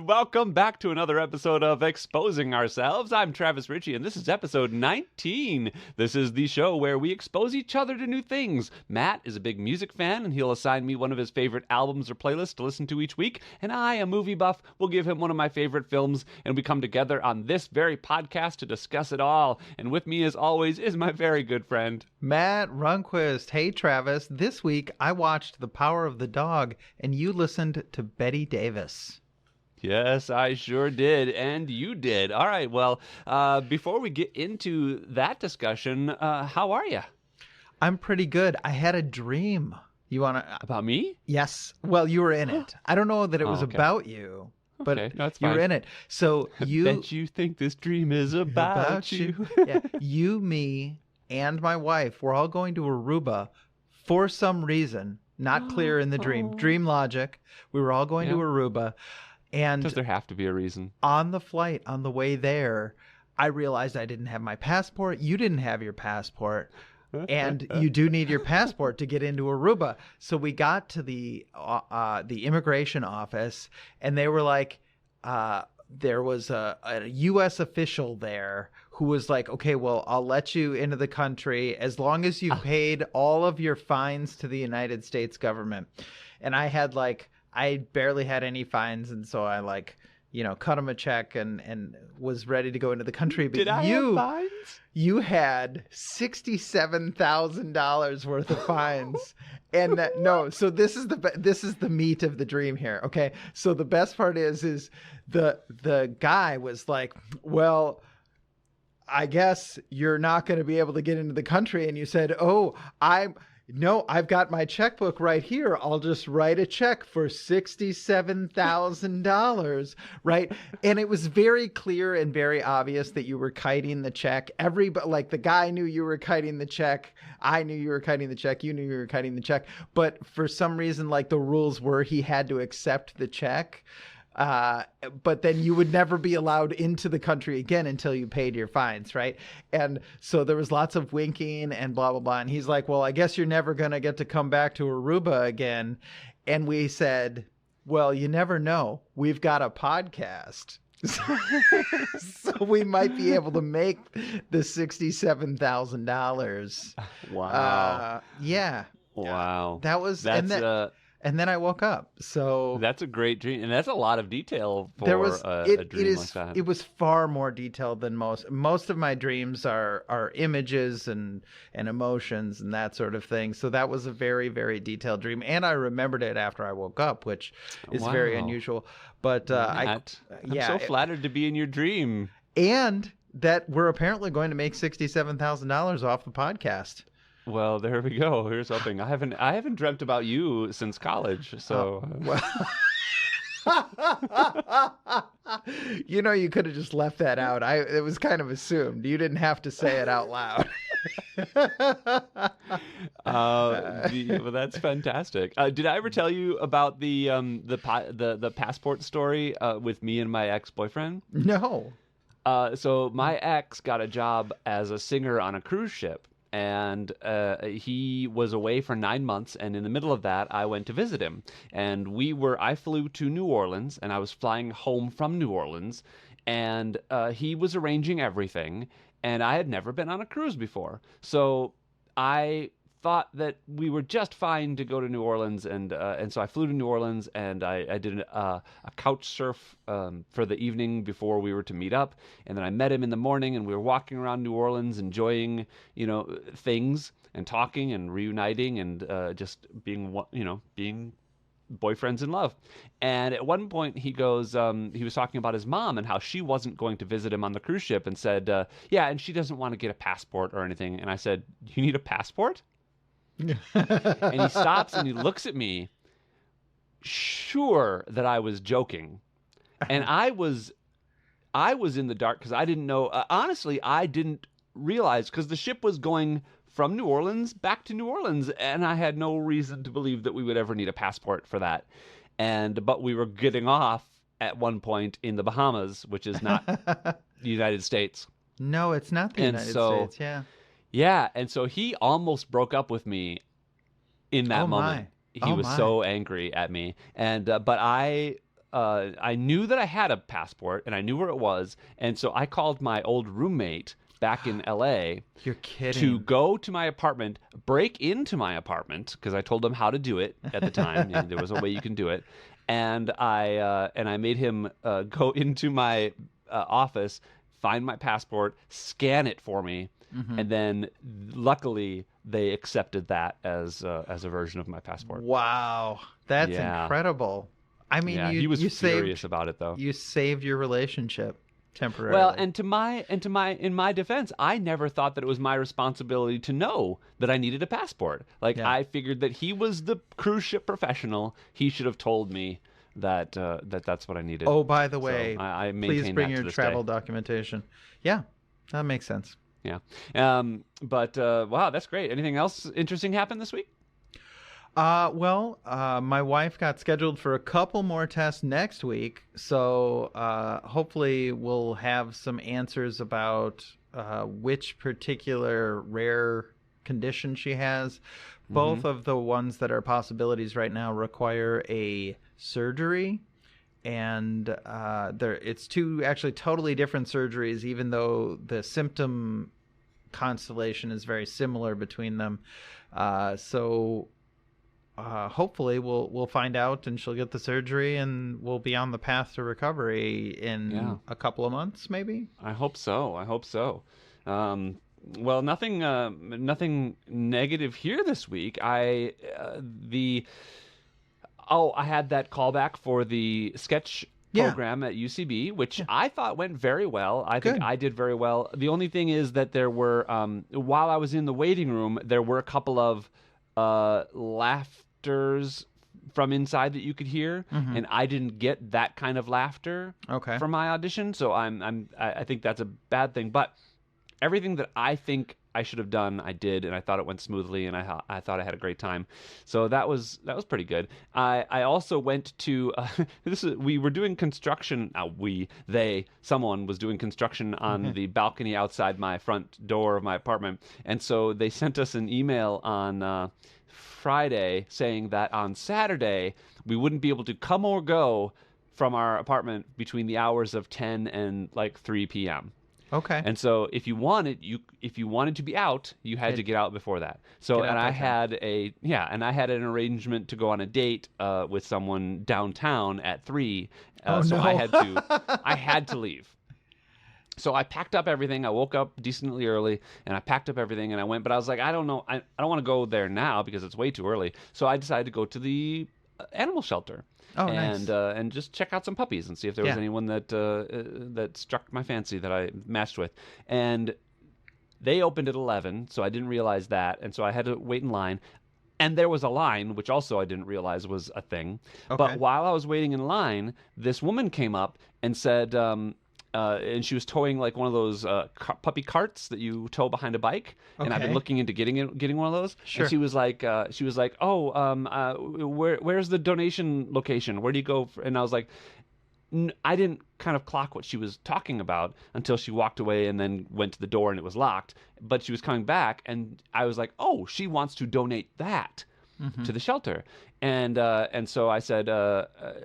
Welcome back to another episode of Exposing Ourselves. I'm Travis Ritchie, and this is episode 19. This is the show where we expose each other to new things. Matt is a big music fan, and he'll assign me one of his favorite albums or playlists to listen to each week. And I, a movie buff, will give him one of my favorite films, and we come together on this very podcast to discuss it all. And with me, as always, is my very good friend, Matt Runquist. Hey, Travis. This week, I watched The Power of the Dog, and you listened to Bette Davis. Yes, I sure did, and you did. All right, well, before we get into that discussion, how are you? I'm pretty good. I had a dream. You want to... About me? Yes. Well, you were in it. I don't know that it was okay. about you, but Okay, that's you were fine. in it. So you... Bet you think this dream is about you. Yeah. You, me, and my wife were all going to Aruba for some reason, not clear in the dream. Dream logic. We were all going to Yeah. Aruba. And Does there have to be a reason? on the flight, on the way there, I realized I didn't have my passport. You didn't have your passport. And you do need your passport to get into Aruba. So we got to the immigration office, and they were like, there was a U.S. official there who was like, okay, well, I'll let you into the country as long as you've paid all of your fines to the United States government. And I barely had any fines, and so I cut him a check and was ready to go into the country. But Did I have fines? you had $67,000 worth of fines. And so this is the meat of the dream here. Okay. So the best part is the guy was like, well, I guess you're not going to be able to get into the country. And you said, I've got my checkbook right here. I'll just write a check for $67,000, right? And it was very clear and very obvious that you were kiting the check. The guy knew you were kiting the check. I knew you were kiting the check. You knew you were kiting the check. But for some reason, the rules were he had to accept the check. But then you would never be allowed into the country again until you paid your fines, right? And so there was lots of winking and blah, blah, blah. And he's like, well, I guess you're never going to get to come back to Aruba again. And we said, well, you never know. We've got a podcast. So we might be able to make the $67,000. Wow. Yeah. Wow. That was... That's And then I woke up. So that's a great dream, and that's a lot of detail for there was a dream like that. it was far more detailed than most of my dreams are images and emotions and that sort of thing. So that was a very, very detailed dream, and I remembered it after I woke up, which is very Wow. unusual. But I'm so flattered to be in your dream. and that we're apparently going to make $67,000 off the podcast. Well, there we go. Here's hoping. I haven't dreamt about you since college, so You could have just left that out. It was kind of assumed. You didn't have to say it out loud. well, that's fantastic. Did I ever tell you about the passport story with me and my ex-boyfriend? No. So my ex got a job as a singer on a cruise ship. And he was away for 9 months, and in the middle of that, I went to visit him. And I flew to New Orleans, and I was flying home from New Orleans, and he was arranging everything, and I had never been on a cruise before. So I thought that we were just fine to go to New Orleans, and so I flew to New Orleans, and I did a couch surf for the evening before we were to meet up, and then I met him in the morning, and we were walking around New Orleans, enjoying things and talking and reuniting and just being boyfriends in love. And at one point he goes, he was talking about his mom and how she wasn't going to visit him on the cruise ship, and said, yeah, and she doesn't want to get a passport or anything. And I said, you need a passport? And he stops and he looks at me, sure that I was joking. And I was in the dark because I didn't know. Honestly, I didn't realize, because the ship was going from New Orleans back to New Orleans, and I had no reason to believe that we would ever need a passport for that. But we were getting off at one point in the Bahamas, which is not the United States. No, it's not the United States. Yeah. Yeah, and so he almost broke up with me in that moment. He was so angry at me, and but I I knew that I had a passport and I knew where it was, and so I called my old roommate back in L.A. You're kidding. to go to my apartment, break into my apartment because I told him how to do it at the time. And there was a way you can do it, and I made him go into my office, find my passport, scan it for me, and then luckily they accepted that as a version of my passport. Wow, that's Yeah. incredible. I mean, Yeah, you he was you furious saved about it though. you saved your relationship temporarily. Well, and in my defense, I never thought that it was my responsibility to know that I needed a passport. Like Yeah. I figured that he was the cruise ship professional. He should have told me that that's what I needed. oh, by the So way, I please maintain bring that to your this travel day. documentation. Yeah, that makes sense. Yeah. But wow, that's great. Anything else interesting happened this week? My wife got scheduled for a couple more tests next week, so hopefully we'll have some answers about which particular rare condition she has. Both of the ones that are possibilities right now require a surgery, and it's two actually totally different surgeries, even though the symptom constellation is very similar between them. Hopefully we'll find out, and she'll get the surgery, and we'll be on the path to recovery in a couple of months, maybe. I hope so. I hope so. Well, nothing negative here this week. I had that callback for the sketch program at UCB, which I thought went very well. I think Good. I did very well. The only thing is that there were, while I was in the waiting room, there were a couple of laughters from inside that you could hear, and I didn't get that kind of laughter Okay. from my audition. So I think that's a bad thing. But everything that I think I should have done, I did, and I thought it went smoothly, and I thought I had a great time. So that was pretty good. I also went to we were doing construction. Someone was doing construction on the balcony outside my front door of my apartment, and so they sent us an email on Friday saying that on Saturday we wouldn't be able to come or go from our apartment between the hours of 10 and like 3 p.m. Okay. And so if you wanted to be out, you had to get out before that. So Get out and I by had an arrangement to go on a date with someone downtown at 3. Oh, so no. I had to leave. So I packed up everything. I woke up decently early and I packed up everything and I went, but I was like, I don't know. I don't want to go there now because it's way too early. So I decided to go to the animal shelter. Oh, nice. And just check out some puppies and see if there was Yeah. anyone that struck my fancy that I matched with. And they opened at 11, so I didn't realize that, and so I had to wait in line. And there was a line, which also I didn't realize was a thing. Okay. But while I was waiting in line, this woman came up and said, and she was towing like one of those puppy carts that you tow behind a bike. And I've been Okay. looking into getting one of those. Sure. And she was like, where's the donation location? Where do you go? And I was like, I didn't kind of clock what she was talking about until she walked away and then went to the door and it was locked. But she was coming back and I was like, oh, she wants to donate that to the shelter. And so I said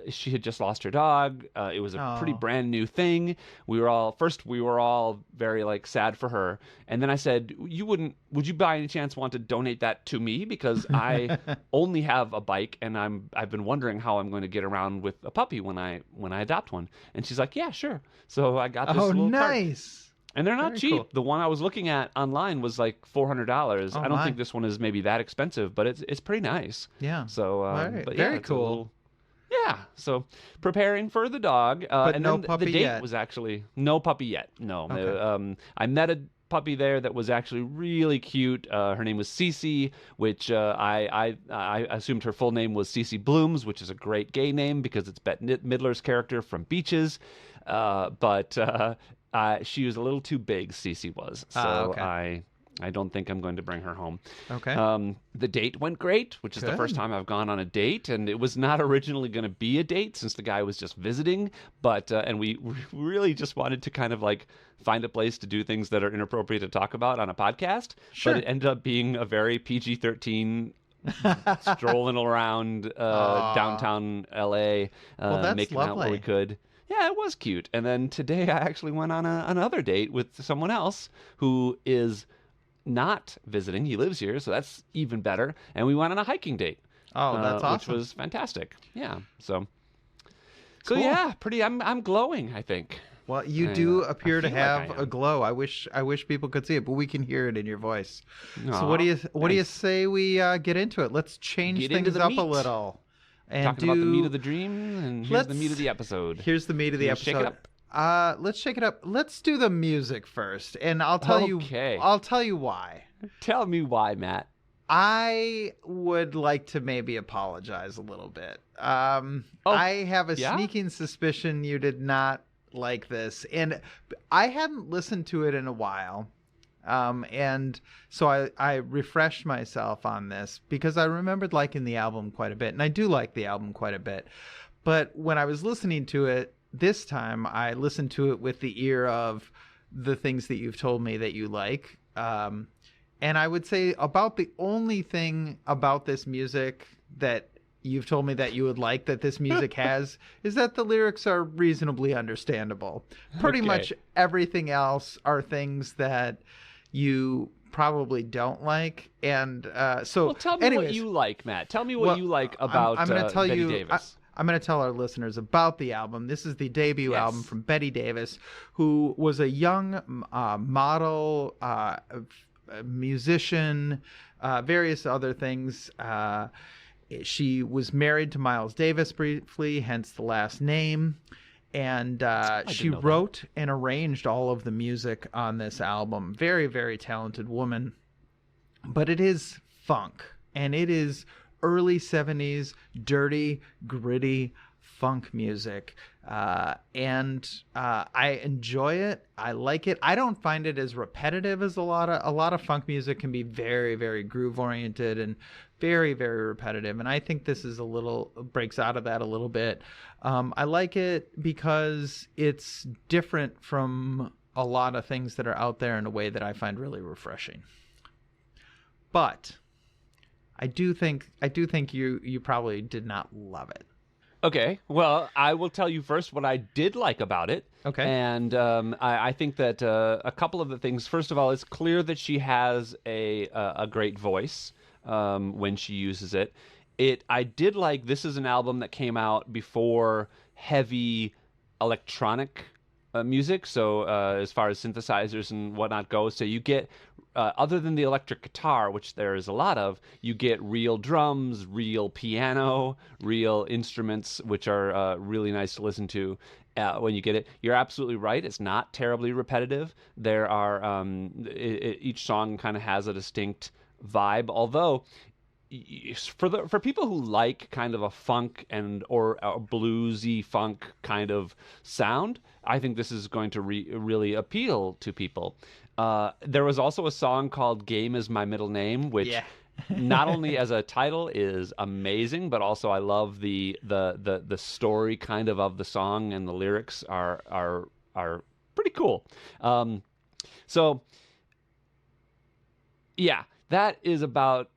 she had just lost her dog. It was a pretty Oh. brand new thing. We were all very like sad for her. And then I said, would you by any chance want to donate that to me? Because I only have a bike and I've been wondering how I'm going to get around with a puppy when I adopt one. And she's like, yeah, sure. So I got this Oh, little cart. nice. And they're not Very cheap. cool. The one I was looking at online was like $400. Oh, I don't my. think this one is maybe that expensive, but it's pretty nice. Yeah. So, Right. but yeah, Very it's a cool. little- yeah. So preparing for the dog, But and no then the puppy date yet. was actually no puppy yet. No. Okay. I met a puppy there that was actually really cute. Her name was Cece, which I assumed her full name was Cece Blooms, which is a great gay name because it's Bette Midler's character from Beaches. But she was a little too big, Cece was. So okay. I don't think I'm going to bring her home. Okay. The date went great, which is the first Good. time I've gone on a date, and it was not originally going to be a date since the guy was just visiting, but and we really just wanted to kind of like find a place to do things that are inappropriate to talk about on a podcast. Sure. But it ended up being a very PG-13 strolling around Aw. downtown LA, Well, that's making out where we lovely. could. Yeah, it was cute. And then today I actually went on another date with someone else who is not visiting. He lives here, so that's even better. And we went on a hiking date, Oh, that's which awesome. was fantastic. Yeah. So Cool. yeah, pretty. I'm glowing, I think. Well, you do I appear to feel like I have a am. glow. I wish people could see it, but we can hear it in your voice. So Aw, what do you thanks. say we get into it? Let's change Get into things the up a meat. little and Talking about the meat do. of the dream, and here's the meat of Let's. the episode. Here's the meat of the You shake it episode. up. Let's shake it up. Let's do the music first, and I'll tell you. Okay. I'll tell you why. Tell me why, Matt. I would like to maybe apologize a little bit. Oh, I have a yeah? sneaking suspicion you did not like this, and I hadn't listened to it in a while. And so I refreshed myself on this because I remembered liking the album quite a bit, and I do like the album quite a bit. But when I was listening to it this time, I listened to it with the ear of the things that you've told me that you like. And I would say about the only thing about this music that you've told me that you would like that this music has is that the lyrics are reasonably understandable. Pretty Okay. much everything else are things that you probably don't like. And so, Well, tell me anyways, what you like, Matt. Tell me what well, you like about I'm going to tell Betty you. Davis. I'm going to tell our listeners about the album. This is the debut Yes. album from Betty Davis, who was a young model, musician, various other things. She was married to Miles Davis briefly, hence the last name. And she didn't know that. wrote and arranged all of the music on this album. Very, very talented woman. But it is funk, and it is early 70s dirty, gritty funk music. And I enjoy it. I like it. I don't find it as repetitive as a lot of funk music can be very, very groove oriented and very, very repetitive. And I think this is a little breaks out of that a little bit. I like it because it's different from a lot of things that are out there in a way that I find really refreshing. But I do think you probably did not love it. Okay, well, I will tell you first what I did like about it. Okay. And I think that a couple of the things. First of all, it's clear that she has a great voice when she uses it. I did like. This is an album that came out before heavy electronic music. So as far as synthesizers and whatnot goes, so you get. Other than the electric guitar, which there is a lot of, you get real drums, real piano, real instruments, which are really nice to listen to when you get it. You're absolutely right. It's not terribly repetitive. There are each song kind of has a distinct vibe, although for people who like kind of a funk or a bluesy funk kind of sound, I think this is going to really appeal to people. There was also a song called "Game Is My Middle Name," which Yeah. not only as a title is amazing, but also I love the story kind of the song, and the lyrics are pretty cool. So yeah, that is about.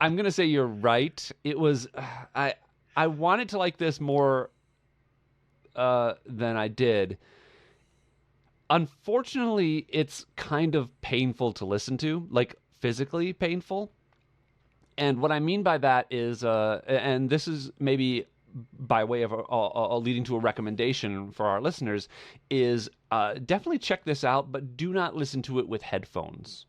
I'm gonna say you're right. It was I wanted to like this more than I did. Unfortunately, it's kind of painful to listen to, like physically painful. And what I mean by that is, and this is maybe by way of leading to a recommendation for our listeners, is definitely check this out, but do not listen to it with headphones.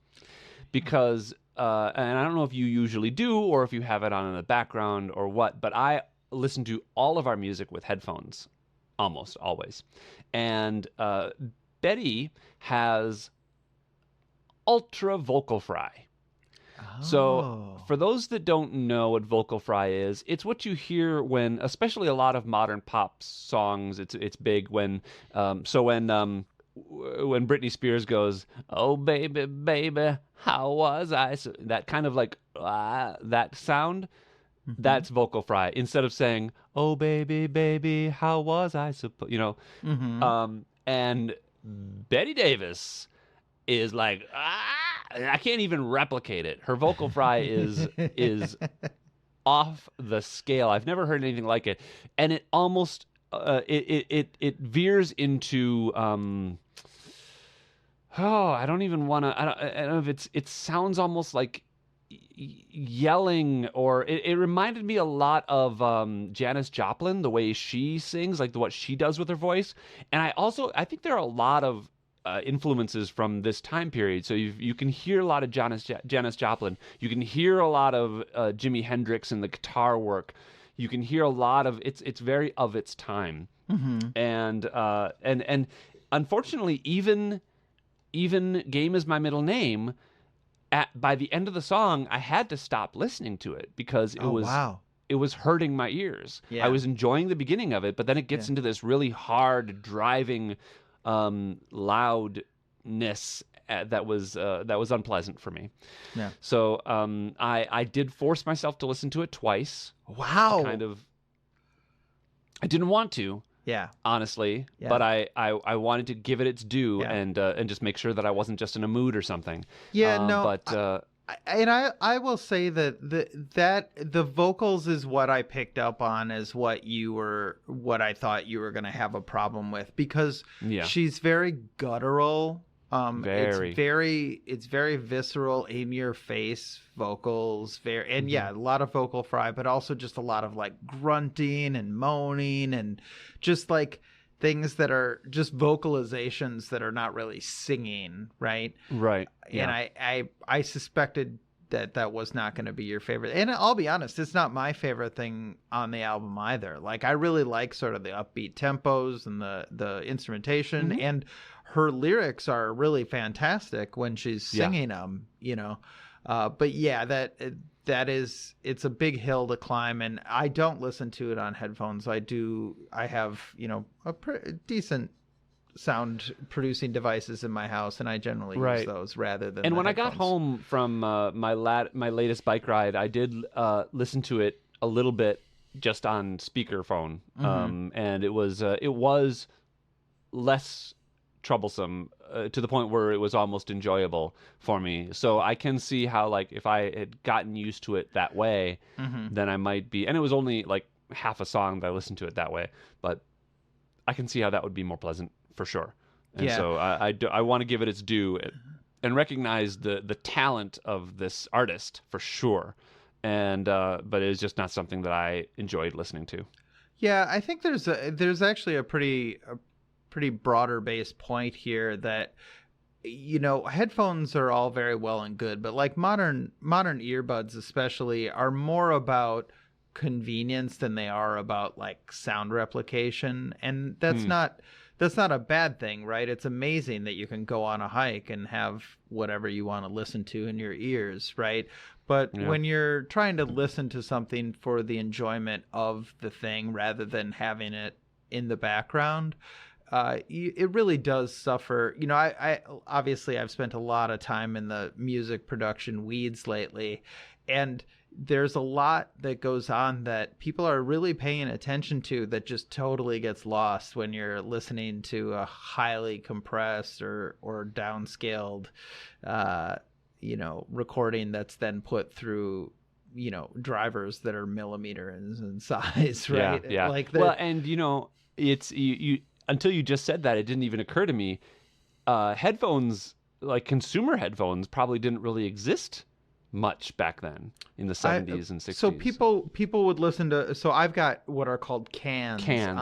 Because, and I don't know if you usually do or if you have it on in the background or what, but I listen to all of our music with headphones, almost always. And Betty has ultra vocal fry. So, for those that don't know what vocal fry is, it's what you hear when, especially a lot of modern pop songs, it's big when, when Britney Spears goes, "Oh baby, baby, how was I?" So that kind of like that sound, that's vocal fry. Instead of saying, "Oh baby, baby, how was I supposed," and Betty Davis is like, I can't even replicate it. Her vocal fry is off the scale. I've never heard anything like it, and it almost it veers into I don't even want to. I don't know if it sounds almost like yelling, or it reminded me a lot of Janis Joplin, the way she sings, like what she does with her voice. And I think there are a lot of influences from this time period. So you can hear a lot of Janis Joplin. You can hear a lot of Jimi Hendrix and the guitar work. You can hear a lot of it's very of its time. And unfortunately, even Game Is My Middle Name, by the end of the song, I had to stop listening to it because it was hurting my ears. Yeah. I was enjoying the beginning of it, but then it gets into this really hard, driving loudness that was unpleasant for me. Yeah. So I did force myself to listen to it twice. Wow. I didn't want to. Yeah. Honestly, Yeah. but I wanted to give it its due Yeah. and just make sure that I wasn't just in a mood or something. Yeah, no. But I will say that the vocals is what I picked up on as what I thought you were going to have a problem with, because she's very guttural. It's very visceral, in your face vocals, a lot of vocal fry, but also just a lot of like grunting and moaning and just like things that are just vocalizations that are not really singing, right? Right. Yeah. And I suspected that was not going to be your favorite. And I'll be honest, it's not my favorite thing on the album either. Like, I really like sort of the upbeat tempos and the instrumentation, and her lyrics are really fantastic when she's singing them, you know. But yeah, it's a big hill to climb, and I don't listen to it on headphones. I have, you know, decent sound producing devices in my house, and I generally use those rather than. And when headphones. I got home from my latest bike ride, I did listen to it a little bit just on speakerphone, and it was less troublesome to the point where it was almost enjoyable for me. So I can see how, like, if I had gotten used to it that way, then I might be. And it was only like half a song that I listened to it that way, but I can see how that would be more pleasant for sure. And so I want to give it its due and recognize the talent of this artist for sure. And but it's just not something that I enjoyed listening to. Yeah, I think there's actually a pretty broader based point here that, you know, headphones are all very well and good, but like modern earbuds especially are more about convenience than they are about like sound replication, and that's not a bad thing, right? It's amazing that you can go on a hike and have whatever you want to listen to in your ears, right? But when you're trying to listen to something for the enjoyment of the thing rather than having it in the background, it really does suffer. You know, I obviously I've spent a lot of time in the music production weeds lately, and there's a lot that goes on that people are really paying attention to that just totally gets lost when you're listening to a highly compressed or downscaled, you know, recording that's then put through, you know, drivers that are millimeters in size, right? Yeah. Like well, and you know, it's you until you just said that, it didn't even occur to me. Headphones, like consumer headphones, probably didn't really exist much back then in the 70s and 60s. So people would listen to. So I've got what are called cans. And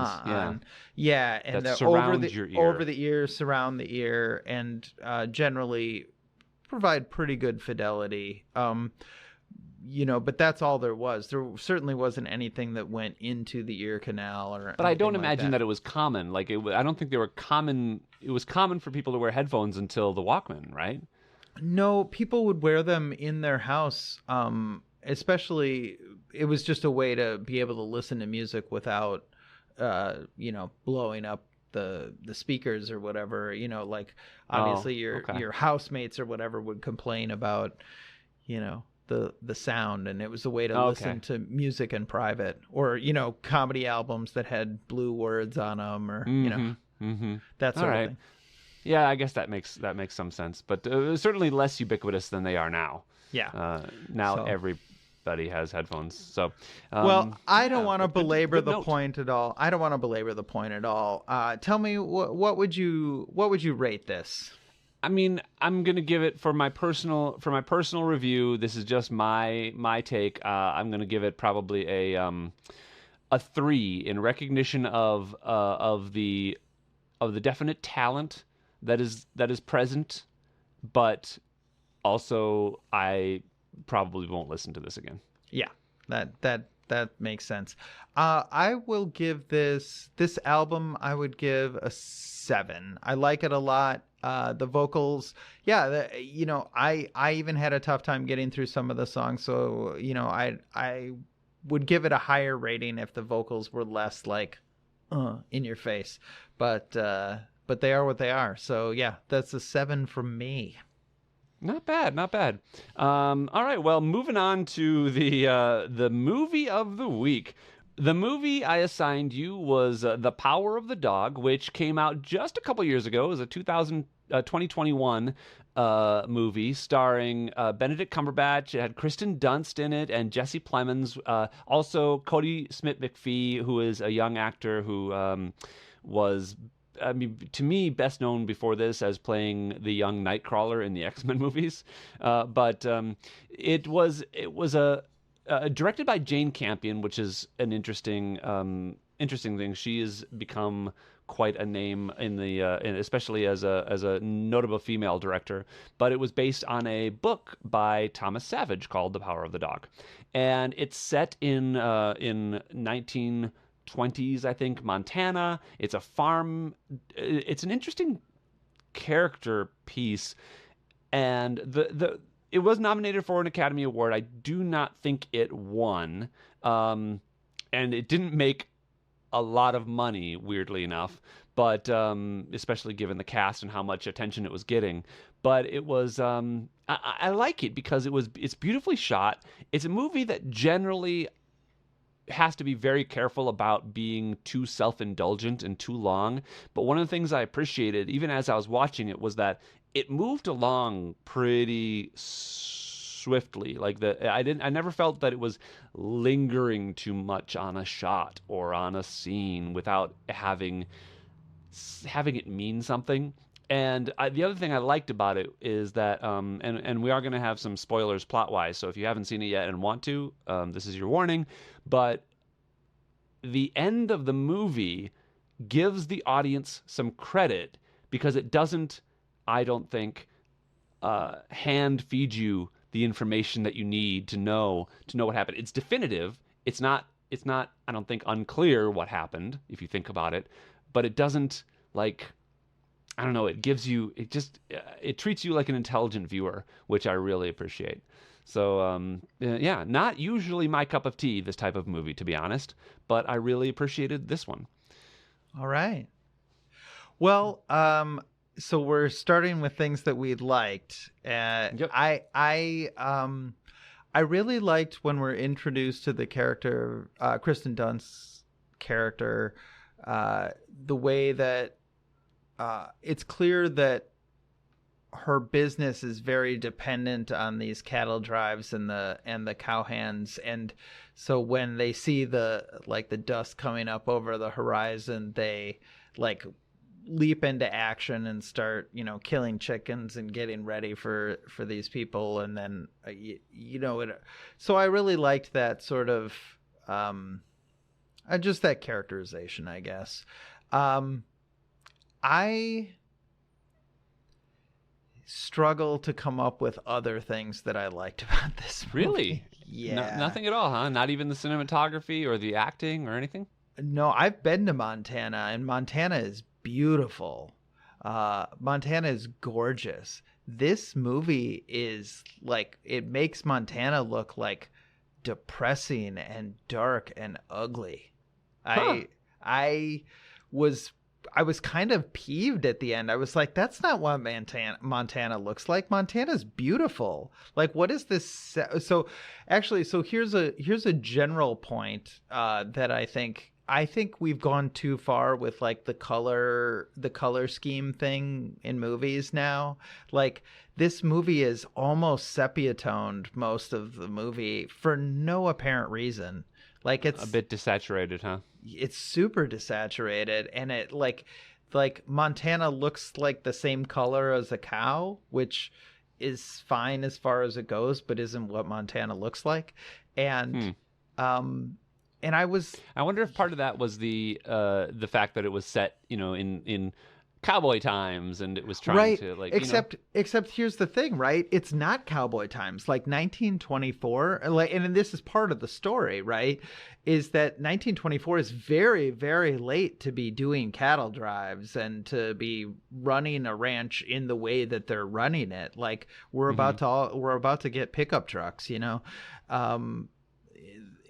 that surround your ear. Over the ear, surround the ear, and generally provide pretty good fidelity. You know, but that's all there was. There certainly wasn't anything that went into the ear canal or. But I don't imagine that it was common. Like I don't think they were common. It was common for people to wear headphones until the Walkman, right? No, people would wear them in their house. Especially, it was just a way to be able to listen to music without, you know, blowing up the speakers or whatever. You know, like obviously your housemates or whatever would complain about, you know, the sound, and it was a way to listen to music in private, or, you know, comedy albums that had blue words on them, or you know, that sort of thing. Yeah, I guess that makes some sense, but certainly less ubiquitous than they are now. Yeah. Now So. everybody has headphones. So, Well, I don't yeah, want to but belabor good the note. point at all. I don't want to belabor the point at all. Tell me what would you rate this? I mean, I'm gonna give it for my personal review. This is just my take. I'm gonna give it probably a 3 in recognition of the definite talent that is present, but also I probably won't listen to this again. Yeah, that makes sense. I will give this album. I would give a 7. I like it a lot. The vocals, yeah. I even had a tough time getting through some of the songs. So I would give it a higher rating if the vocals were less like in your face. But they are what they are. So yeah, that's a 7 from me. Not bad, not bad. All right, well, moving on to the movie of the week. The movie I assigned you was The Power of the Dog, which came out just a couple years ago. It was a 2021 movie starring Benedict Cumberbatch. It had Kristen Dunst in it and Jesse Plemons. Also, Cody Smith-McPhee, who is a young actor who was, I mean, to me, best known before this as playing the young Nightcrawler in the X-Men movies. But it was a directed by Jane Campion, which is an interesting thing. She has become quite a name in the especially as a notable female director. But it was based on a book by Thomas Savage called The Power of the Dog, and it's set in 1920s, I think, Montana. It's a farm. It's an interesting character piece, and the it was nominated for an Academy Award. I do not think it won, and it didn't make a lot of money, weirdly enough. But especially given the cast and how much attention it was getting, but it was I like it because it's beautifully shot. It's a movie that generally has to be very careful about being too self-indulgent and too long. But one of the things I appreciated, even as I was watching it, was that it moved along pretty swiftly. I never felt that it was lingering too much on a shot or on a scene without having it mean something. And the other thing I liked about it is that, and we are going to have some spoilers plot wise. So if you haven't seen it yet and want to, this is your warning. But the end of the movie gives the audience some credit because it doesn't, I don't think, hand feed you the information that you need to know what happened. It's definitive. It's not. I don't think unclear what happened if you think about it, but it doesn't like. I don't know. It gives you. It treats you like an intelligent viewer, which I really appreciate. So yeah, not usually my cup of tea, this type of movie, to be honest, but I really appreciated this one. All right. Well, so we're starting with things that we liked. Yep. I really liked when we're introduced to the character, Kristen Dunst's character, the way that it's clear that her business is very dependent on these cattle drives and the cowhands, and so when they see the dust coming up over the horizon, they like leap into action and start killing chickens and getting ready for these people. And then so I really liked that sort of just that characterization, I guess. I struggle to come up with other things that I liked about this movie. Really? Yeah. Nothing at all, huh? Not even the cinematography or the acting or anything? No, I've been to Montana, and Montana is beautiful. Montana is gorgeous. This movie is like, it makes Montana look like depressing and dark and ugly. Huh. I was kind of peeved at the end. I was like, that's not what Montana looks like. Montana's beautiful. Like, what is this? So here's a general point that I think I think we've gone too far with like the color scheme thing in movies now. Like this movie is almost sepia toned most of the movie for no apparent reason. Like A bit desaturated, huh? it's super desaturated, and it like Montana looks like the same color as a cow, which is fine as far as it goes, but isn't what Montana looks like. And um and I wonder if part of that was the fact that it was set, in cowboy times, and it was trying right, to except here's the thing, right? It's not cowboy times. Like 1924, like, and this is part of the story, right? Is that 1924 is very, very late to be doing cattle drives and to be running a ranch in the way that they're running it. Like we're about to get pickup trucks,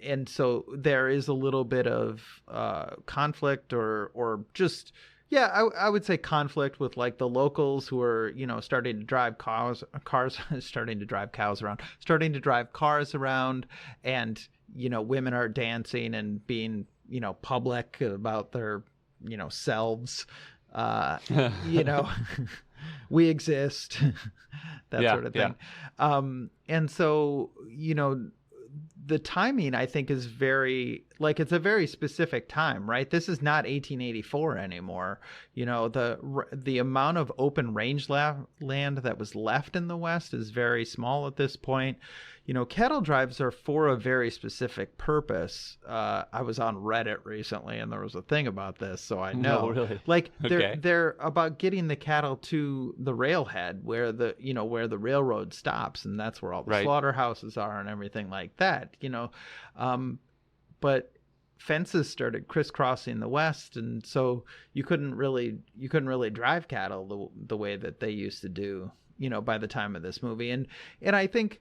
and so there is a little bit of conflict or just I would say conflict with like the locals who are starting to drive cars starting to drive cows around, starting to drive cars around, and women are dancing and being public about their selves, you know we exist, that sort of thing. And so the timing, I think, is very, like, it's a very specific time, right? This is not 1884 anymore. The amount of open range land that was left in the West is very small at this point. Cattle drives are for a very specific purpose. I was on Reddit recently, and there was a thing about this, so I know. No, really? Like, Okay. they're about getting the cattle to the railhead where the railroad stops, and that's where all the Right. slaughterhouses are and everything like that. But fences started crisscrossing the West, and so you couldn't really drive cattle the way that they used to do. By the time of this movie, and I think.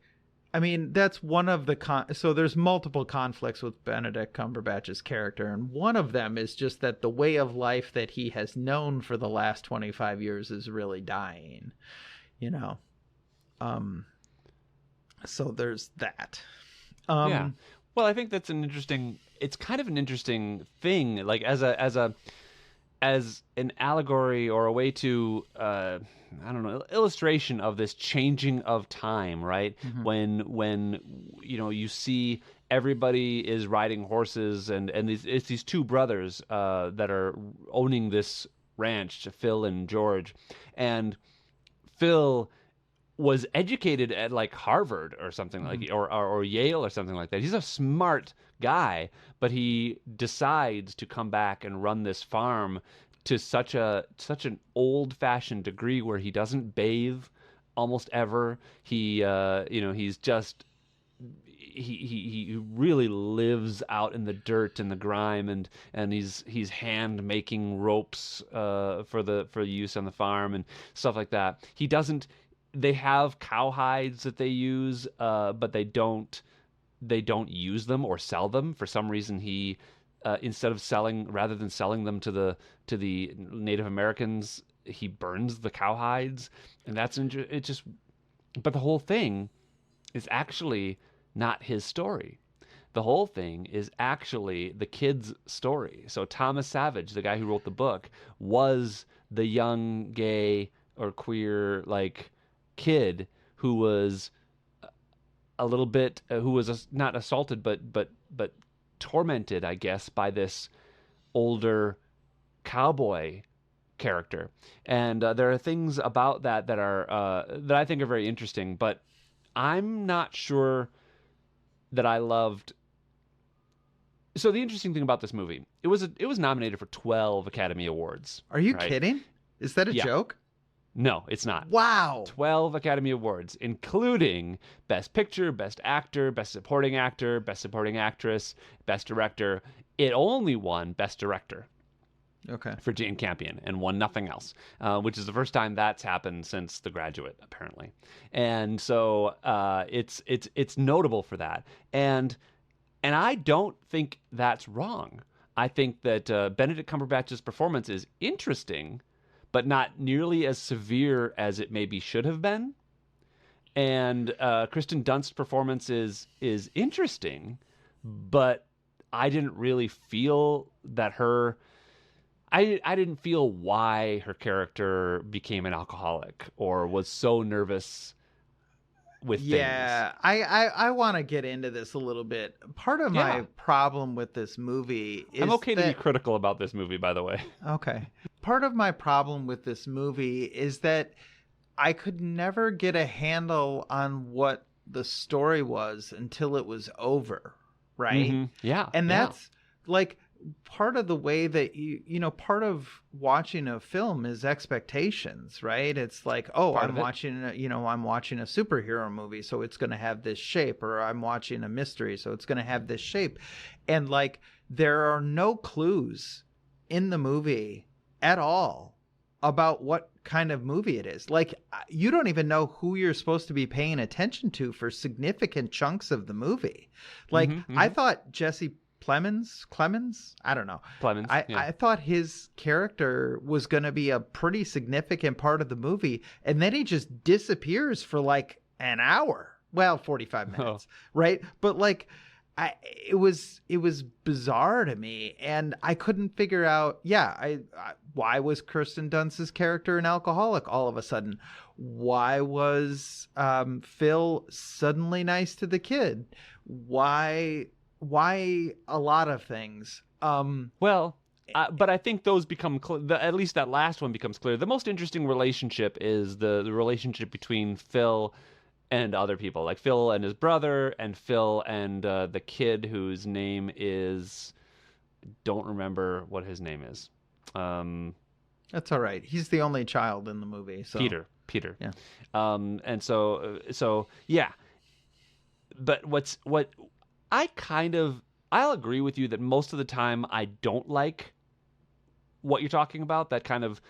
I mean, that's one of the so there's multiple conflicts with Benedict Cumberbatch's character, and one of them is just that the way of life that he has known for the last 25 years is really dying, so there's that. Yeah. Well, I think that's it's kind of an interesting thing, like as an allegory or a way to I don't know, illustration of this changing of time, right? When you see everybody is riding horses, and it's these two brothers that are owning this ranch, Phil and George, and Phil was educated at like Harvard or something like, or Yale or something like that. He's a smart guy, but he decides to come back and run this farm to such an old-fashioned degree where he doesn't bathe almost ever. He's just he really lives out in the dirt and the grime, and he's hand making ropes for use on the farm and stuff like that. They have cowhides that they use, but they don't use them or sell them. For some reason, he rather than selling them to the Native Americans, he burns the cowhides, and but the whole thing is actually not his story. The whole thing is actually the kid's story. So Thomas Savage, the guy who wrote the book, was the young gay or queer like kid who was a little bit who was not assaulted but tormented, I guess, by this older cowboy character. And there are things about that are that I think are very interesting, but I'm not sure that I loved. So the interesting thing about this movie, it was nominated for 12 Academy Awards. Are you right? kidding? Is that a joke? No, it's not. Wow. 12 Academy Awards, including Best Picture, Best Actor, Best Supporting Actor, Best Supporting Actress, Best Director. It only won Best Director. Okay. For Jane Campion, and won nothing else, which is the first time that's happened since The Graduate, apparently. And so it's notable for that. And I don't think that's wrong. I think that Benedict Cumberbatch's performance is interesting, but not nearly as severe as it maybe should have been. And Kristen Dunst's performance is interesting, but I didn't really feel that I didn't feel why her character became an alcoholic or was so nervous with things. Yeah, I want to get into this a little bit. Part of my Yeah. problem with this movie I'm is okay to be that critical about this movie, by the way. okay. Part of my problem with this movie is that I could never get a handle on what the story was until it was over, right? Yeah. And yeah. that's like part of the way that part of watching a film is expectations, right? It's like, oh, Part I'm of it. watching I'm watching a superhero movie, so it's going to have this shape, or I'm watching a mystery, so it's going to have this shape. And like there are no clues in the movie at all about what kind of movie it is. Like you don't even know who you're supposed to be paying attention to for significant chunks of the movie. Like I thought Jesse Clemens, I don't know. Clemens, yeah. I thought his character was going to be a pretty significant part of the movie, and then he just disappears for like an hour. Well, 45 minutes, right? But like it was bizarre to me, and I couldn't figure out. Yeah, why was Kirsten Dunst's character an alcoholic all of a sudden? Why was Phil suddenly nice to the kid? Why a lot of things? Well, but I think those become at least that last one becomes clear. The most interesting relationship is the relationship between Phil and other people, like Phil and his brother, and Phil and the kid whose name is, don't remember what his name is. That's all right. He's the only child in the movie. So. Peter. Yeah. And so yeah. But what I'll agree with you that most of the time I don't like what you're talking about, that kind of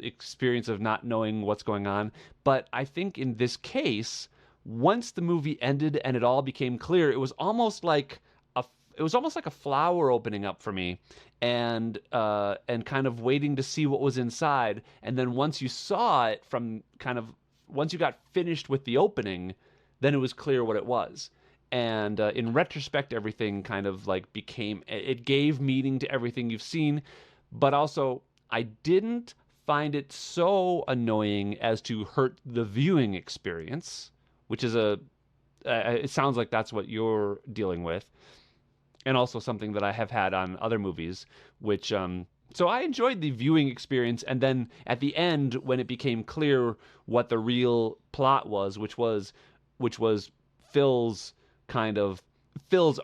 experience of not knowing what's going on. But I think in this case, once the movie ended and it all became clear, it was almost like a flower opening up for me, and kind of waiting to see what was inside. And then once you saw it once you got finished with the opening, then it was clear what it was. And in retrospect, everything kind of like it gave meaning to everything you've seen. But also, I didn't find it so annoying as to hurt the viewing experience, which is it sounds like that's what you're dealing with. And also something that I have had on other movies, which, so I enjoyed the viewing experience. And then at the end, when it became clear what the real plot was, which was Phil's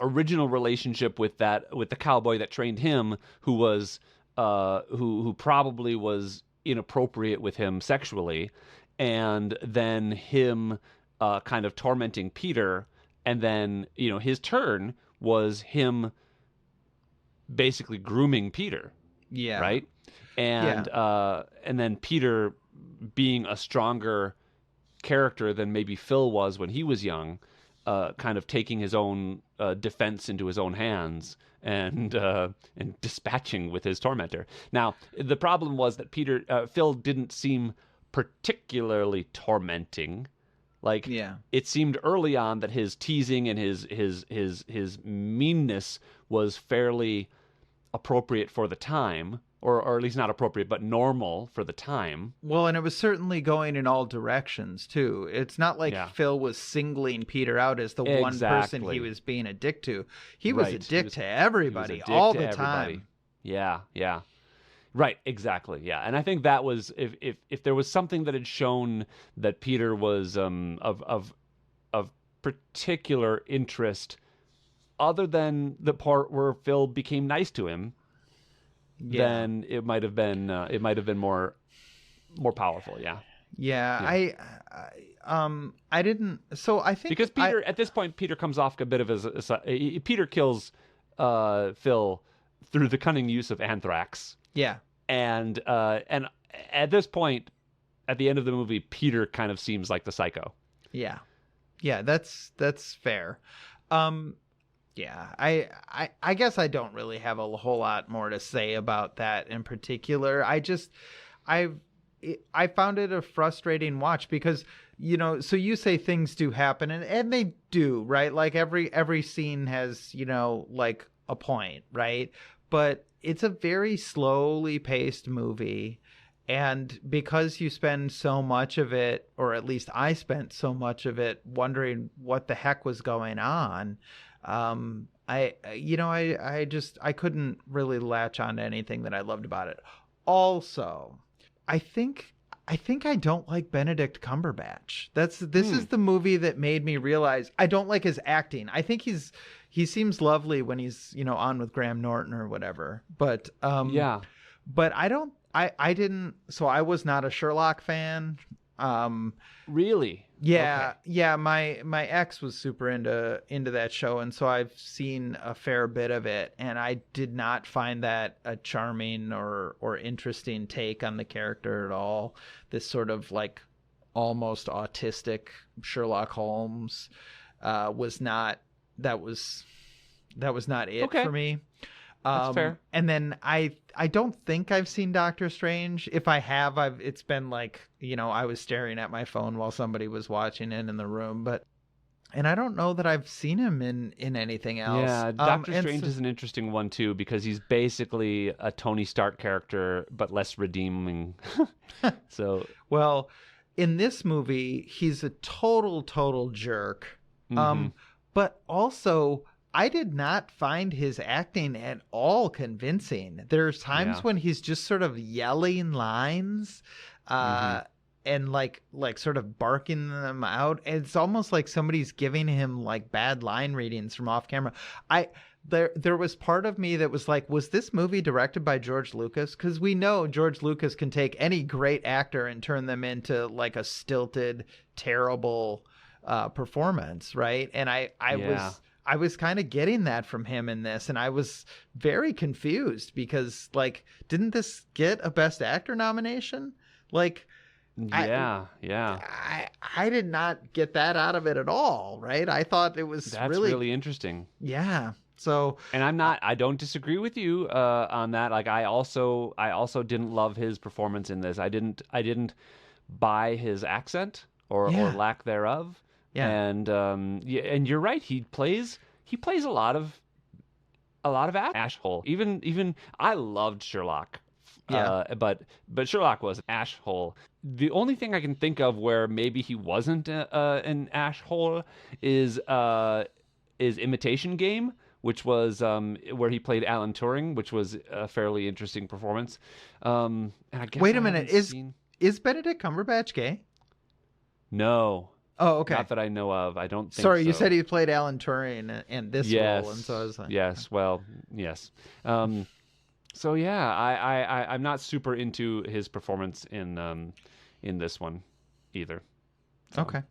original relationship with the cowboy that trained him, who was who probably was inappropriate with him sexually, and then him kind of tormenting Peter, and then his turn was him basically grooming Peter. Yeah. Right. And then Peter being a stronger character than maybe Phil was when he was young, kind of taking his own defense into his own hands and dispatching with his tormentor. Now, the problem was that Phil didn't seem particularly tormenting. Like, it seemed early on that his teasing and his meanness was fairly appropriate for the time, or at least not appropriate, but normal for the time. Well, and it was certainly going in all directions too. It's not like Phil was singling Peter out as the one person he was being a dick to. He was a dick to everybody all the time. Yeah. Right, exactly. Yeah. And I think that was, if there was something that had shown that Peter was of particular interest, other than the part where Phil became nice to him, then it might have been more powerful. Yeah. I didn't. So I think because Peter at this point, Peter comes off a bit of Peter kills Phil through the cunning use of anthrax. Yeah. And at this point, at the end of the movie, Peter kind of seems like the psycho. Yeah. Yeah, that's fair. Yeah, I guess I don't really have a whole lot more to say about that in particular. I found it a frustrating watch because, so you say things do happen, and they do, right? Like every scene has, like a point, right? But it's a very slowly paced movie. And because you spend so much of it, or at least I spent so much of it wondering what the heck was going on, I couldn't really latch on to anything that I loved about it. Also, I think I don't like Benedict Cumberbatch. This is the movie that made me realize I don't like his acting. I think he seems lovely when he's, on with Graham Norton or whatever. But Yeah. but I didn't, so I was not a Sherlock fan. Really? Yeah, Okay. yeah, my ex was super into that show, and so I've seen a fair bit of it, and I did not find that a charming or interesting take on the character at all. This sort of like almost autistic Sherlock Holmes was not that was not it Okay. for me. That's fair. And then I don't think I've seen Doctor Strange. If I have, it's been like, I was staring at my phone while somebody was watching it in the room, and I don't know that I've seen him in anything else. Yeah, Doctor and Strange so- is an interesting one too because he's basically a Tony Stark character but less redeeming. So, well, in this movie, he's a total jerk. mhm. But also, I did not find his acting at all convincing. There's times Yeah. when he's just sort of yelling lines, and like sort of barking them out. It's almost like somebody's giving him like bad line readings from off camera. There was part of me that was like, was this movie directed by George Lucas? Because we know George Lucas can take any great actor and turn them into like a stilted, terrible performance, right? And Yeah. I was kind of getting that from him in this, and I was very confused because, like, didn't this get a Best Actor nomination? Like, Yeah. I did not get that out of it at all, right? I thought it was That's really interesting. yeah. So, And I don't disagree with you on that. Like I also didn't love his performance in this. I didn't buy his accent or Yeah. lack thereof. Yeah. And and you're right. He plays a lot of asshole. Even I loved Sherlock. Yeah. But Sherlock was an asshole. The only thing I can think of where maybe he wasn't an asshole is Imitation Game, which was where he played Alan Turing, which was a fairly interesting performance. And I guess wait a I minute, haven't is Benedict Cumberbatch gay? No, Oh, okay. not that I know of. I don't think Sorry, you so. said he played Alan Turing in this Yes. role, and so I was like, Yes. Well, yes. So yeah, I'm not super into his performance in this one either. So. okay.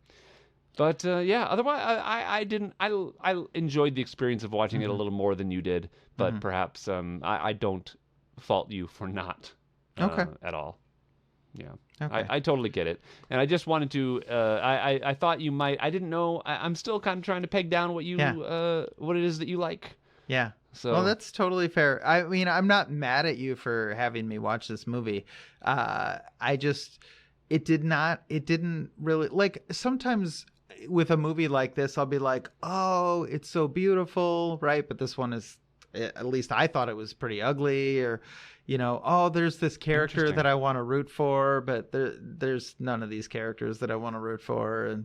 But yeah, otherwise I didn't I enjoyed the experience of watching it a little more than you did, but perhaps I don't fault you for not Okay. at all. Yeah. Okay. I totally get it. And I just wanted to I thought you might I didn't know I'm still kind of trying to peg down what you what it is that you like. Yeah. So Well, that's totally fair. I mean, I'm not mad at you for having me watch this movie. It didn't really, like, sometimes with a movie like this, I'll be like, oh, it's so beautiful, right? But this one is, at least I thought it was pretty ugly, or, oh, there's this character Interesting. that I want to root for, but there's none of these characters that I want to root for. And,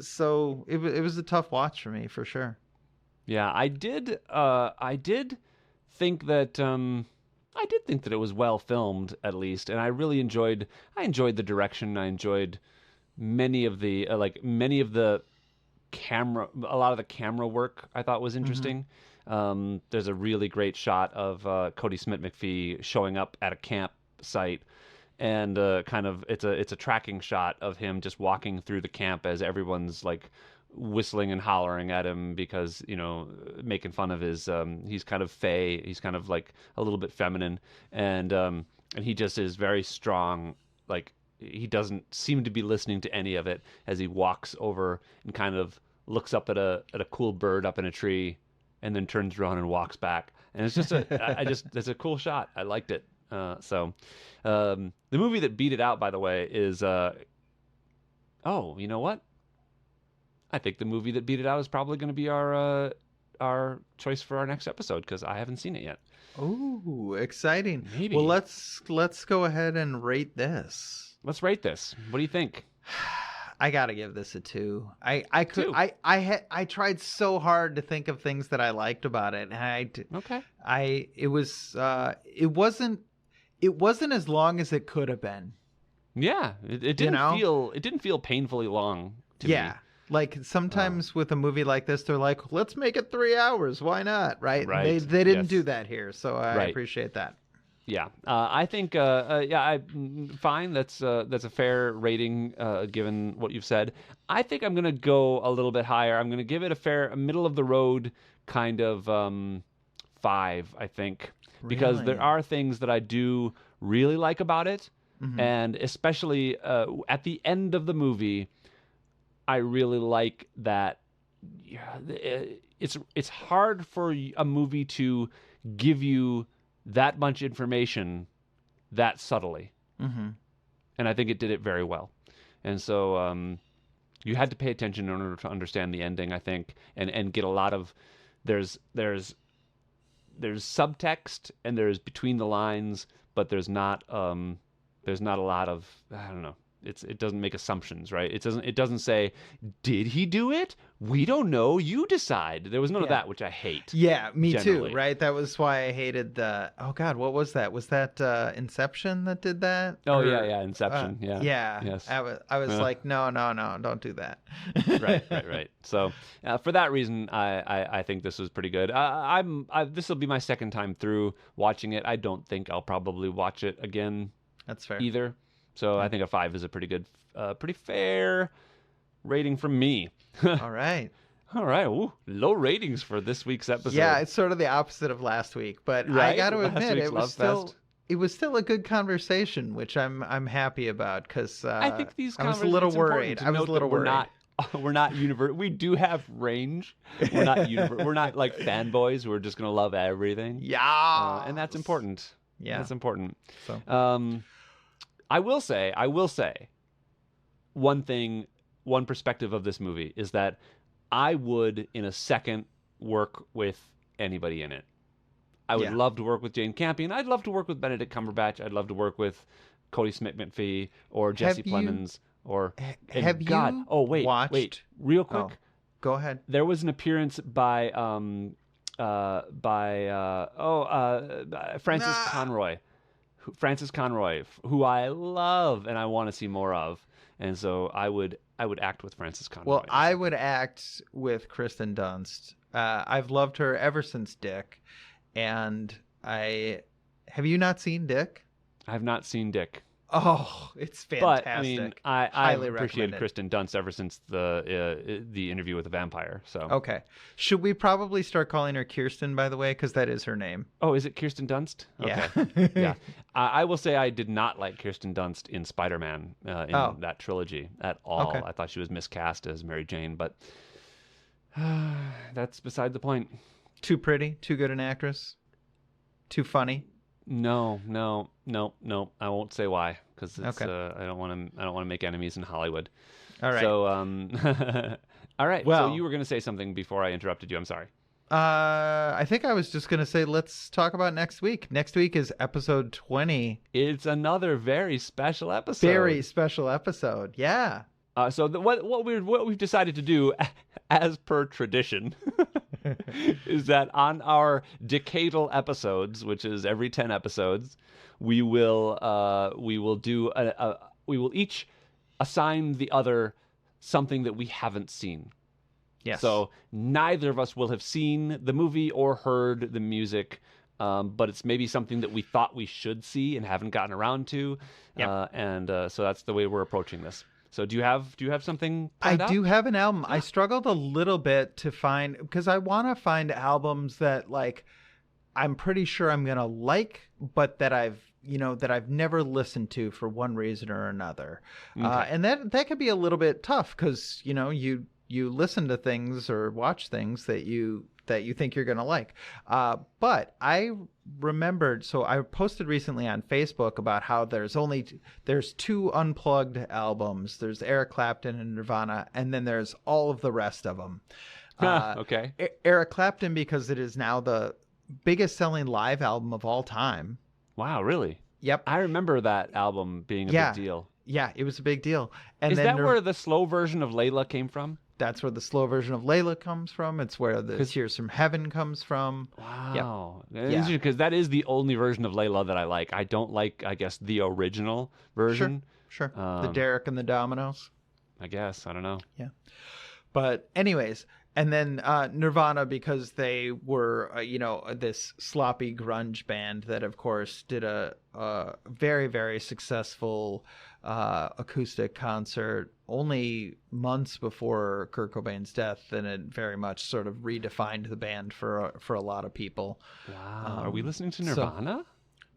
so it was a tough watch for me, for sure. yeah, I did think that it was well filmed at least, and I enjoyed the direction. I enjoyed many of the a lot of the camera work I thought was interesting. There's a really great shot of Cody Smith-McPhee showing up at a campsite, and kind of it's a tracking shot of him just walking through the camp as everyone's like whistling and hollering at him because making fun of his he's kind of fey, he's kind of like a little bit feminine, and he just is very strong. Like he doesn't seem to be listening to any of it as he walks over and kind of looks up at a cool bird up in a tree and then turns around and walks back, and it's just it's a cool shot. I liked it. So the movie that beat it out, by the way, is Oh, you know what? I think the movie that beat it out is probably going to be our choice for our next episode because I haven't seen it yet. Oh, exciting. Maybe. Well, let's go ahead and rate this. Let's rate this. What do you think? I gotta give this a 2. I could 2. I tried so hard to think of things that I liked about it. And Okay. it wasn't as long as it could have been. Yeah, it didn't feel painfully long to me. Yeah. Like sometimes with a movie like this, they're like, let's make it 3 hours. Why not? Right. Right. They didn't Yes. do that here. So I Right. appreciate that. Yeah, I think fine. That's a fair rating given what you've said. I think I'm gonna go a little bit higher. I'm gonna give it a middle of the road kind of 5. I think because Really? there are things that I do really like about it, Mhm. and especially at the end of the movie, I really like that. Yeah, it's hard for a movie to give you that much information that subtly, Mm-hmm. and I think it did it very well. And so you had to pay attention in order to understand the ending, I think, and get a lot of there's subtext and there's between the lines, but there's not a lot of, I don't know. It doesn't make assumptions, right? It doesn't say, did he do it? We don't know. You decide. There was none of Yeah. that, which I hate. Yeah, me Generally. too. Right. That was why I hated the. Oh God, what was that? Was that Inception that did that? Oh Or- yeah, Inception. Yeah. Yeah. Yes. I was Yeah. like, no, don't do that. right. So for that reason, I think this was pretty good. This will be my second time through watching it. I don't think I'll probably watch it again That's fair. either. So I think a 5 is a pretty good, pretty fair rating from me. All right. All right. Ooh, low ratings for this week's episode. Yeah, it's sort of the opposite of last week, but I Right? got to Last admit week's it Love was still Fest. it was still a good conversation, which I'm happy about because I think these I was a little it's important worried. to I was a note that little worried. We're not We do have range. We're not We're not like fanboys who are just gonna love everything. Yeah, And that's important. Yeah. That's important. So I will say, one perspective of this movie is that I would, in a second, work with anybody in it. I would Yeah. love to work with Jane Campion. I'd love to work with Benedict Cumberbatch. I'd love to work with Cody Smith-McPhee or Jesse you- Plemons or and have God. you Oh wait, watched? real quick. Oh, go ahead. There was an appearance by Francis Nah. Conroy. Francis Conroy, who I love and I want to see more of. And so I would act with Francis Conroy. Well, I would act with Kristen Dunst. I've loved her ever since Dick, and have you not seen Dick? I have not seen Dick. Oh, it's fantastic. But I mean, I've Highly appreciated recommend it. Kristen Dunst ever since the interview with the vampire. So, Okay. Should we probably start calling her Kirsten, by the way? Because that is her name. oh, is it Kirsten Dunst? Yeah. Okay. Yeah. I will say I did not like Kirsten Dunst in Spider-Man in Oh. that trilogy at all. Okay. I thought she was miscast as Mary Jane, but that's beside the point. Too pretty? Too good an actress? Too funny? No. I won't say why because Okay. I don't want to make enemies in Hollywood. All right. So all right. Well- so you were going to say something before I interrupted you. I'm sorry. I think I was just going to say, let's talk about next week. Next week is episode 20. It's another very special episode. Very special episode. Yeah. So what we've decided to do, as per tradition, is that on our decadal episodes, which is every 10 episodes, we will do we will each assign the other something that we haven't seen. Yes. So neither of us will have seen the movie or heard the music, but it's maybe something that we thought we should see and haven't gotten around to. Yep. So that's the way we're approaching this. So do you have something I planned out? do have an album. I struggled a little bit to find, because I want to find albums that, like, I'm pretty sure I'm gonna like, but that I've never listened to for one reason or another. Okay. And that could be a little bit tough because you you listen to things or watch things that you think you're going to like. But I remembered, so I posted recently on Facebook about how there's two unplugged albums. There's Eric Clapton and Nirvana, and then there's all of the rest of them. Okay. Eric Clapton, because it is now the biggest selling live album of all time. Wow, really? Yep. I remember that album being a big deal. Yeah, it was a big deal. And Is then that where the slow version of Layla came from? That's where the slow version of Layla comes from. It's where the Tears from Heaven comes from. Wow. Yep. Because that is the only version of Layla that I like. I don't like, I guess, the original version. Sure. The Derek and the Dominoes. I guess. I don't know. Yeah. But anyways, and then Nirvana, because they were, this sloppy grunge band that, of course, did a very, very successful acoustic concert only months before Kurt Cobain's death, and it very much sort of redefined the band for a lot of people. Wow. Are we listening to Nirvana?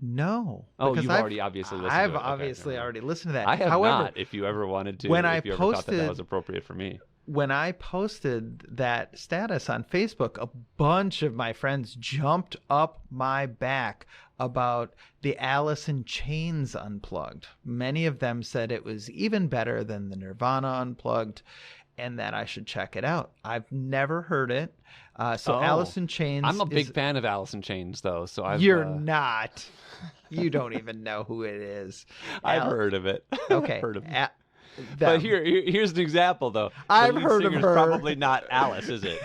No. Oh, you've already obviously listened to it. I've obviously already listened to that. I have However, not, if you ever wanted to, when if you ever thought that was appropriate for me. When I posted that status on Facebook, a bunch of my friends jumped up my back about the Alice in Chains Unplugged. Many of them said it was even better than the Nirvana Unplugged and that I should check it out. I've never heard it. Alice in Chains. I'm a big fan of Alice in Chains, though. So You're not. You don't even know who it is. I've heard of it. Okay. Heard of it. But here's an example, though. I've heard of her. Probably not Alice, is it?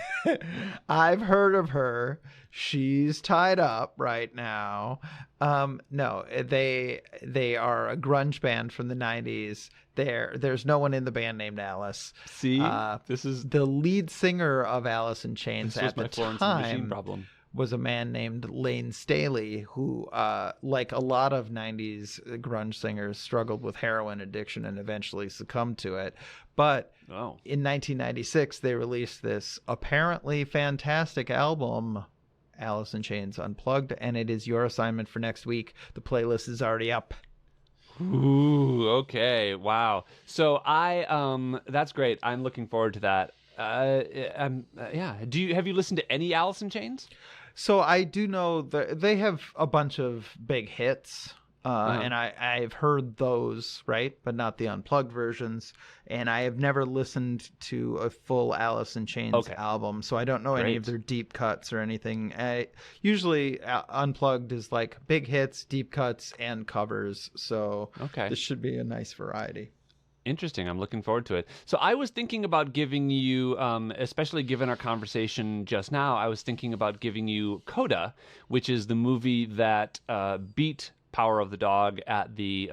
I've heard of her. She's tied up right now. No, they are a grunge band from the 90s. There's no one in the band named Alice. See, this is the lead singer of Alice in Chains at the Florence and the Machine time. Problem. Was a man named Lane Staley who, like a lot of 90s grunge singers, struggled with heroin addiction and eventually succumbed to it. But in 1996, they released this apparently fantastic album, Alice in Chains Unplugged, and it is your assignment for next week. The playlist is already up. Ooh, okay. Wow. So that's great. I'm looking forward to that. Yeah. Have you listened to any Alice in Chains? So I do know that they have a bunch of big hits, and I've heard those, right? But not the unplugged versions. And I have never listened to a full Alice in Chains album, so I don't know any of their deep cuts or anything. Usually unplugged is like big hits, deep cuts, and covers. So this should be a nice variety. Interesting. I'm looking forward to it. So I was thinking about giving you, especially given our conversation just now, I was thinking about giving you Coda, which is the movie that beat Power of the Dog at the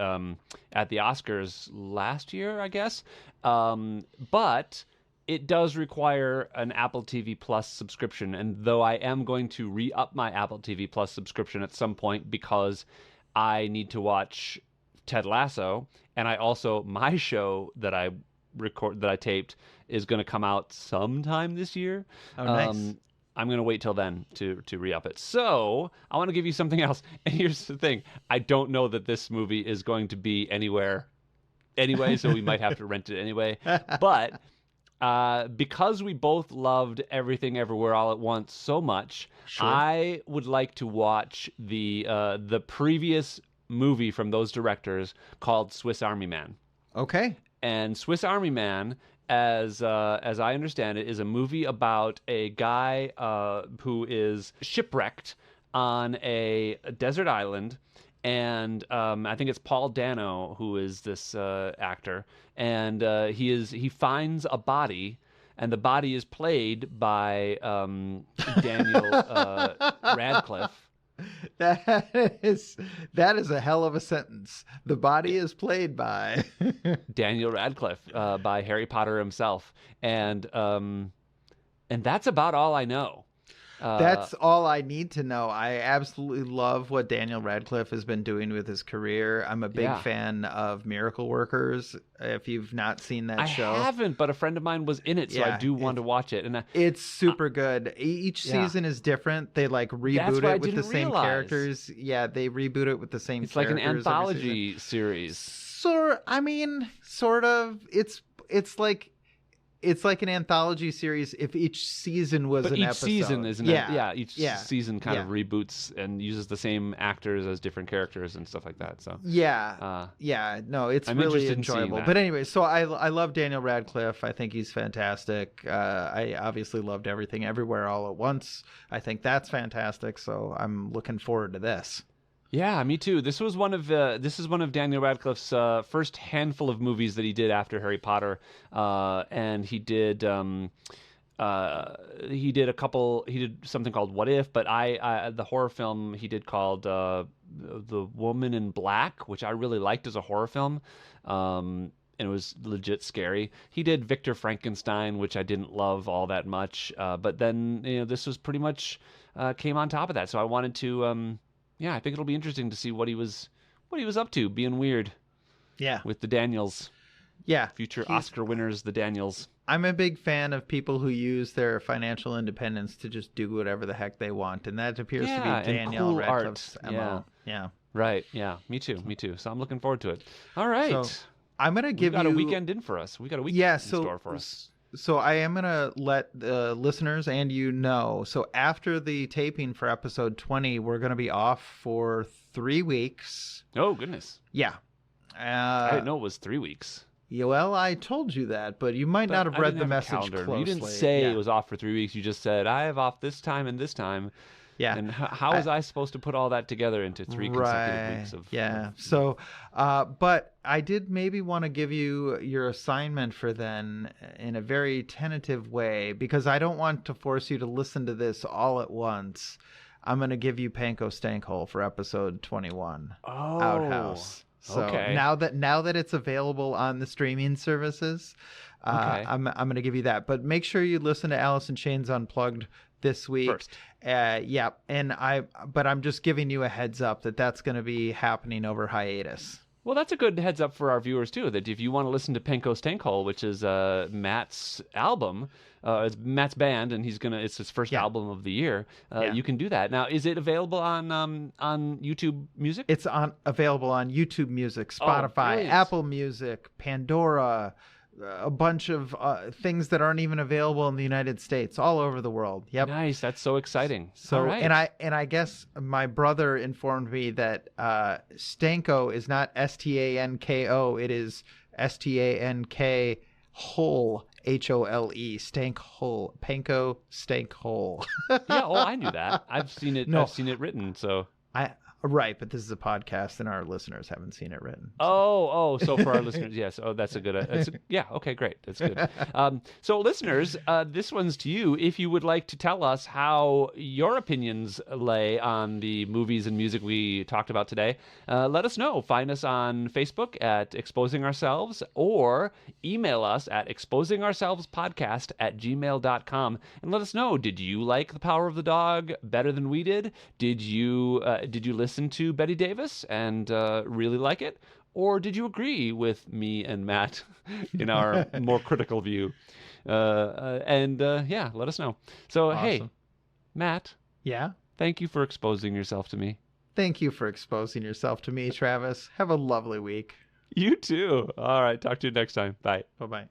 Oscars last year, I guess. But it does require an Apple TV Plus subscription. And though I am going to re-up my Apple TV Plus subscription at some point because I need to watch Ted Lasso, and my show that I taped is going to come out sometime this year. Oh, nice. I'm going to wait till then to re-up it. So I want to give you something else. And here's the thing. I don't know that this movie is going to be anywhere anyway, so we might have to rent it anyway. But because we both loved Everything Everywhere All at Once so much, I would like to watch the previous movie from those directors called Swiss Army Man. Okay. And Swiss Army Man, as I understand it, is a movie about a guy who is shipwrecked on a desert island, and I think it's Paul Dano who is this actor, and he finds a body, and the body is played by Daniel Radcliffe. That is a hell of a sentence. The body is played by Daniel Radcliffe, by Harry Potter himself, and that's about all I know. That's all I need to know. I absolutely love what Daniel Radcliffe has been doing with his career. I'm a big fan of Miracle Workers. If you've not seen that show, I haven't, but a friend of mine was in it, so I do want to watch it. And it's super good. Each season is different. They like reboot it with the same characters. Yeah, they reboot it with the same. It's like an anthology series. Sort of. It's like it's like an anthology series if each season was But an each episode. season is each Yeah. season kind of Yeah. reboots and uses the same actors as different characters and stuff like that. So Yeah. Yeah. No, it's I'm really interested in seeing enjoyable. that. But anyway, so I love Daniel Radcliffe. I think he's fantastic. I obviously loved Everything Everywhere All at Once. I think that's fantastic. So I'm looking forward to this. yeah, me too. This is one of Daniel Radcliffe's first handful of movies that he did after Harry Potter, and he did a couple. He did something called What If, but the horror film he did called The Woman in Black, which I really liked as a horror film. And it was legit scary. He did Victor Frankenstein, which I didn't love all that much. But then this was pretty much came on top of that. So I wanted to. I think it'll be interesting to see what he was up to, being weird Yeah. with the Daniels, Yeah. future Oscar winners, the Daniels. I'm a big fan of people who use their financial independence to just do whatever the heck they want, and that appears to Yeah, be and Danielle cool art. Radcliffe's MO. Yeah. Right. Yeah. Me too. So I'm looking forward to it. All right. So I'm gonna give we got you a weekend in for us. We got a weekend in store for us. So I am gonna let the listeners and you know. So after the taping for episode 20, we're gonna be off for 3 weeks. Oh goodness. Yeah. I didn't know it was 3 weeks. Yeah, well, I told you that, but you might not have I read didn't the have a message calendar. closely. You didn't say Yeah. it was off for 3 weeks. You just said I have off this time and this time. Yeah. And how was I supposed to put all that together into 3 consecutive weeks of? Yeah. So, but I did maybe want to give you your assignment for then in a very tentative way, because I don't want to force you to listen to this all at once. I'm going to give you Panko Stankhole for episode 21. Oh, Outhouse. So okay. now that it's available on the streaming services, Okay. I'm going to give you that. But make sure you listen to Alice in Chains Unplugged this week. First. Yeah, but I'm just giving you a heads up that that's going to be happening over hiatus. Well, that's a good heads up for our viewers too. That if you want to listen to Panko Stankhole, which is Matt's album, it's Matt's band, and it's his first album of the year. You can do that. Now, is it available on YouTube Music? It's available on YouTube Music, Spotify, brilliant. Apple Music, Pandora, a bunch of things that aren't even available in the United States, all over the world. Yep. Nice. That's so exciting. So, all right. and I guess my brother informed me that Stanko is not Stanko, it is Stank hole, HOLE, Stank hole, Panko Stank hole. Yeah. Oh, I knew that. I've seen it. No. I've seen it written. So. Right, but this is a podcast, and our listeners haven't seen it written. So for our listeners, yes. Oh, that's a good. Yeah. Okay, great. That's good. So, listeners, this one's to you. If you would like to tell us how your opinions lay on the movies and music we talked about today, let us know. Find us on Facebook at Exposing Ourselves, or email us at exposingourselvespodcast@gmail.com, and let us know. Did you like The Power of the Dog better than we did? Did you listen to Betty Davis and really like it? Or did you agree with me and Matt in our more critical view? Let us know. So, Awesome. Hey, Matt, Yeah? thank you for exposing yourself to me. Thank you for exposing yourself to me, Travis. Have a lovely week. You too. All right. Talk to you next time. Bye. Bye-bye.